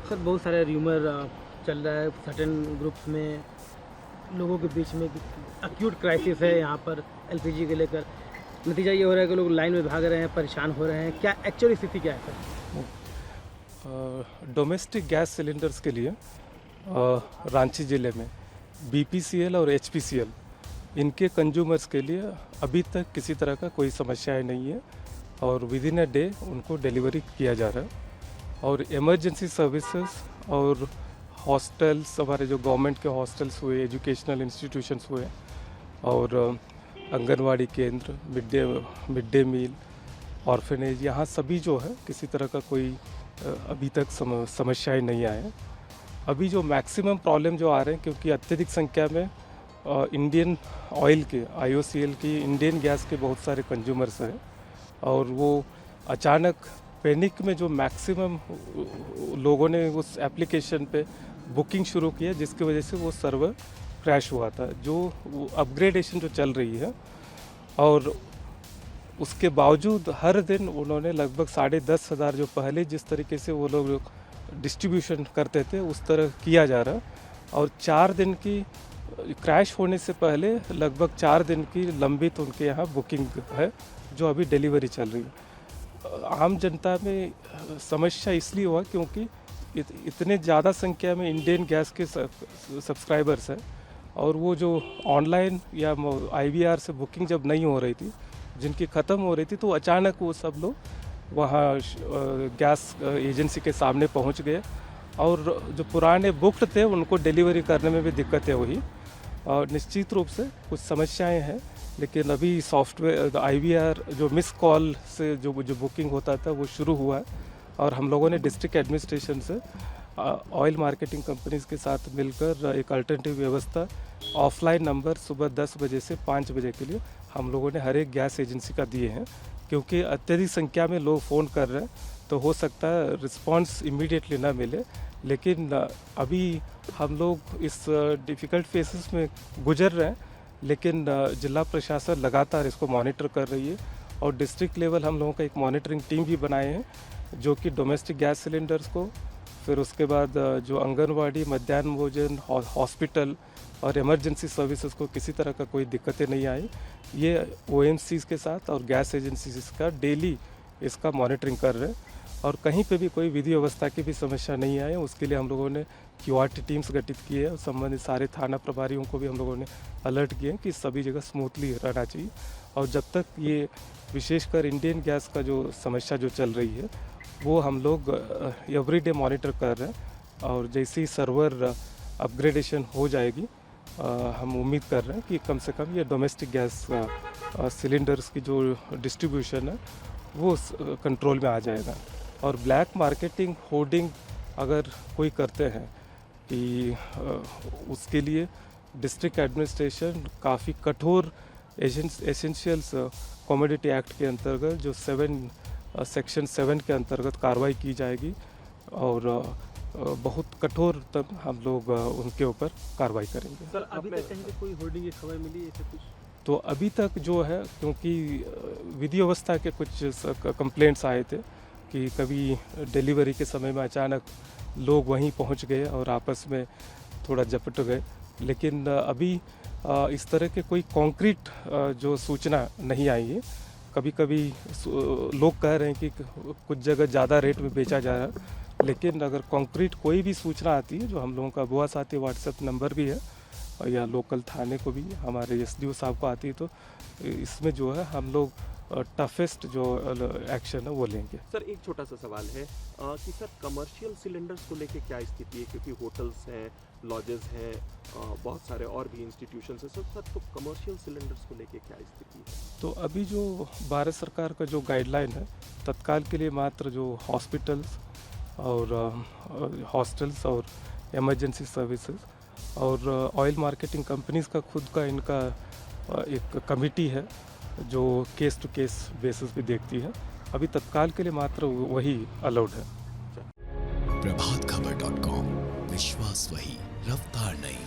Sir बहुत सारे rumour चल रहा है सर्टेन ग्रुप्स में, लोगों के बीच में एक्यूट क्राइसिस है यहाँ पर एलपीजी के लेकर। नतीजा ये हो रहा है कि लोग लाइन में भाग रहे हैं, परेशान हो रहे हैं। क्या एक्चुअली स्थिति क्या है सर? डोमेस्टिक गैस सिलेंडर्स के लिए रांची ज़िले में बीपीसीएल और एचपीसीएल इनके कंज्यूमर्स के लिए अभी तक किसी तरह का कोई समस्याएं नहीं है और विद इन अ डे उनको डिलीवरी किया जा रहा है। और इमरजेंसी सर्विसेज और हॉस्टल्स, हमारे जो गवर्नमेंट के हॉस्टल्स हुए, एजुकेशनल इंस्टीट्यूशंस हुए और आंगनवाड़ी केंद्र, मिड डे मील, ऑर्फेनेज, यहाँ सभी जो है किसी तरह का कोई अभी तक समस्याएं नहीं आए हैं। अभी जो मैक्सिमम प्रॉब्लम जो आ रहे हैं, क्योंकि अत्यधिक संख्या में इंडियन ऑयल के, आईओसीएल की, इंडियन गैस के बहुत सारे कंज्यूमर्स हैं और वो अचानक पैनिक में जो मैक्सिमम लोगों ने उस एप्लीकेशन पे बुकिंग शुरू किया, जिसकी वजह से वो सर्वर क्रैश हुआ था। जो अपग्रेडेशन जो चल रही है और उसके बावजूद हर दिन उन्होंने लगभग 10,500 जो पहले जिस तरीके से वो लोग डिस्ट्रीब्यूशन करते थे उस तरह किया जा रहा। और 4 दिन की क्रैश होने से पहले लगभग 4 दिन की लंबित उनके यहाँ बुकिंग है जो अभी डिलीवरी चल रही है। आम जनता में समस्या इसलिए हुआ क्योंकि इतने ज़्यादा संख्या में इंडियन गैस के सब्सक्राइबर्स हैं और वो जो ऑनलाइन या आईवीआर से बुकिंग जब नहीं हो रही थी, जिनकी ख़त्म हो रही थी, तो अचानक वो सब लोग वहाँ गैस एजेंसी के सामने पहुँच गए और जो पुराने बुक्ड थे उनको डिलीवरी करने में भी दिक्कतें हुई। और निश्चित रूप से कुछ समस्याएं हैं, लेकिन अभी सॉफ्टवेयर आईवीआर जो मिस कॉल से जो बुकिंग होता था वो शुरू हुआ है और हम लोगों ने डिस्ट्रिक्ट एडमिनिस्ट्रेशन से ऑयल मार्केटिंग कंपनीज के साथ मिलकर एक अल्टरनेटिव व्यवस्था, ऑफलाइन नंबर सुबह 10 बजे से 5 बजे के लिए हम लोगों ने हर एक गैस एजेंसी का दिए हैं। क्योंकि अत्यधिक संख्या में लोग फ़ोन कर रहे हैं तो हो सकता है रिस्पांस इमीडिएटली ना मिले, लेकिन अभी हम लोग इस डिफ़िकल्ट फेसेस में गुजर रहे हैं, लेकिन जिला प्रशासन लगातार इसको मॉनिटर कर रही है और डिस्ट्रिक्ट लेवल हम लोगों का एक मॉनिटरिंग टीम भी बनाए हैं जो कि डोमेस्टिक गैस सिलेंडर्स को, फिर उसके बाद जो आंगनवाड़ी, मध्याह्न भोजन, हॉस्पिटल और इमरजेंसी सर्विसेज को किसी तरह का कोई दिक्कतें नहीं आई। ये ओएमसीज के साथ और गैस एजेंसीज का डेली इसका मॉनिटरिंग कर रहे हैं और कहीं पे भी कोई विधि व्यवस्था की भी समस्या नहीं आई। उसके लिए हम लोगों ने क्यूआरटी टीम्स गठित की है और संबंधित सारे थाना प्रभारियों को भी हम लोगों ने अलर्ट किए हैं कि सभी जगह स्मूथली रहना चाहिए। और जब तक ये विशेषकर इंडियन गैस का जो समस्या जो चल रही है वो हम लोग एवरीडे मॉनिटर कर रहे हैं और जैसे ही सर्वर अपग्रेडेशन हो जाएगी हम उम्मीद कर रहे हैं कि कम से कम ये डोमेस्टिक गैस सिलेंडर्स की जो डिस्ट्रीब्यूशन है वो कंट्रोल में आ जाएगा। और ब्लैक मार्केटिंग, होर्डिंग अगर कोई करते हैं कि उसके लिए डिस्ट्रिक्ट एडमिनिस्ट्रेशन काफ़ी कठोर एसेंशियल्स कमोडिटी एक्ट के अंतर्गत जो सेक्शन 7 के अंतर्गत कार्रवाई की जाएगी और बहुत कठोर तब हम लोग उनके ऊपर कार्रवाई करेंगे। सर अभी तक कहीं पे कोई होर्डिंग की खबर मिली है कुछ? तो अभी तक जो है, क्योंकि विधि व्यवस्था के कुछ कंप्लेंट्स आए थे कि कभी डिलीवरी के समय में अचानक लोग वहीं पहुंच गए और आपस में थोड़ा झपट गए, लेकिन अभी इस तरह के कोई कॉन्क्रीट जो सूचना नहीं आई है। कभी कभी लोग कह रहे हैं कि कुछ जगह ज़्यादा रेट में बेचा जा रहा है, लेकिन अगर कॉन्क्रीट कोई भी सूचना आती है, जो हम लोगों का बुआ साथी व्हाट्सएप नंबर भी है या लोकल थाने को भी हमारे एसडीओ साहब को आती है, तो इसमें जो है हम लोग टफेस्ट जो एक्शन है वो लेंगे। सर एक छोटा सा सवाल है कि सर कमर्शियल सिलेंडर्स को लेके क्या स्थिति है, क्योंकि होटल्स हैं, लॉजेस हैं, बहुत सारे और भी इंस्टीट्यूशंस हैं सर, तो कमर्शियल सिलेंडर्स को लेके क्या स्थिति है? तो अभी जो भारत सरकार का जो गाइडलाइन है, तत्काल के लिए मात्र जो हॉस्पिटल्स और हॉस्टल्स और इमरजेंसी सर्विसेज और ऑयल मार्केटिंग कंपनीज का खुद का इनका एक कमिटी है जो केस टू केस बेसिस पे देखती है। अभी तत्काल के लिए मात्र वही अलाउड है। प्रभातखबर.com, विश्वास वही, रफ्तार नहीं।